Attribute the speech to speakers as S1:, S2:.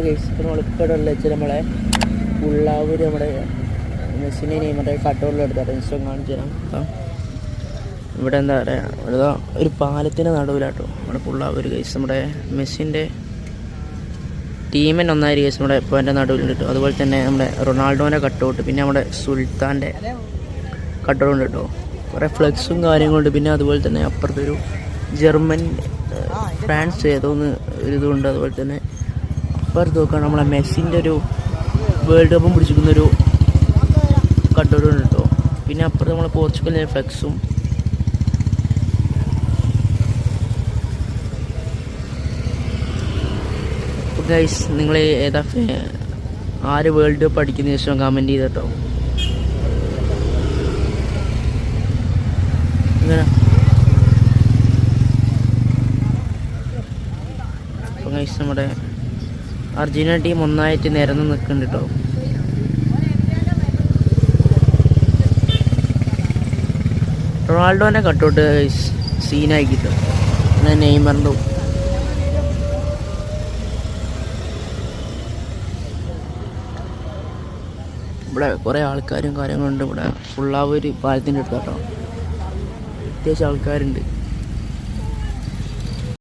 S1: Case നമ്മളിപ്പോൾ ഉള്ള വെച്ചാൽ നമ്മളെ പുള്ളാവൂർ നമ്മുടെ മെസ്സിനെ മറ്റേ കട്ടോളിലെടുത്താറ് ഇൻസ്റ്റം കാണിച്ചു തരാം. അപ്പം ഇവിടെ എന്താ പറയുക, ഒരു പാലത്തിൻ്റെ നടുവിലാട്ടോ നമ്മുടെ പുള്ളാവൂർ കേസ്. നമ്മുടെ മെസ്സിൻ്റെ ടീമിന് ഒന്നായി കേസ് നമ്മുടെ ഇപ്പോൾ എൻ്റെ നടുവിലുണ്ട് കേട്ടോ. അതുപോലെ തന്നെ നമ്മുടെ റൊണാൾഡോൻ്റെ കട്ടൗട്ട്, പിന്നെ നമ്മുടെ സുൽത്താൻ്റെ കട്ടൗട്ടുണ്ട് കേട്ടോ. കുറേ ഫ്ലെക്സും കാര്യങ്ങളുണ്ട്. പിന്നെ അതുപോലെ തന്നെ അപ്പുറത്തൊരു ജർമ്മൻ ഫ്രാൻസ് ഏതോന്ന് ഒരിതുണ്ട്. അതുപോലെ തന്നെ അപ്പുറത്ത് നോക്കുകയാണ് നമ്മളെ മെസ്സിൻ്റെ ഒരു വേൾഡ് കപ്പും പിടിച്ചിരിക്കുന്നൊരു കട്ടൗട്ടുണ്ട് കേട്ടോ. പിന്നെ അപ്പുറത്ത് നമ്മളെ പോർച്ചുഗലിൻ്റെ ഫ്ലെക്സും. ഗൈസ്, നിങ്ങൾ ഏതാ ആര് വേൾഡ് കപ്പ് അടിക്കുന്ന ശേഷം കമൻറ്റ് ചെയ്തോ. ഇങ്ങനെ അപ്പം ഗൈസ്, നമ്മുടെ അർജന്റീന ടീം ഒന്നായിട്ട് നിരന്ന് നിൽക്കുന്നുണ്ട് കേട്ടോ. റൊണാൾഡോൻ്റെ കട്ടൗട്ട് സീനായി കിട്ടും. പിന്നെ നെയ്മറിൻ്റെ ഇവിടെ കുറേ ആൾക്കാരും കാര്യങ്ങളുണ്ട്. ഇവിടെ പുള്ളാവൂർ പാലത്തിൻ്റെ അടുത്ത് കേട്ടോ. അത്യാവശ്യം ആൾക്കാരുണ്ട്.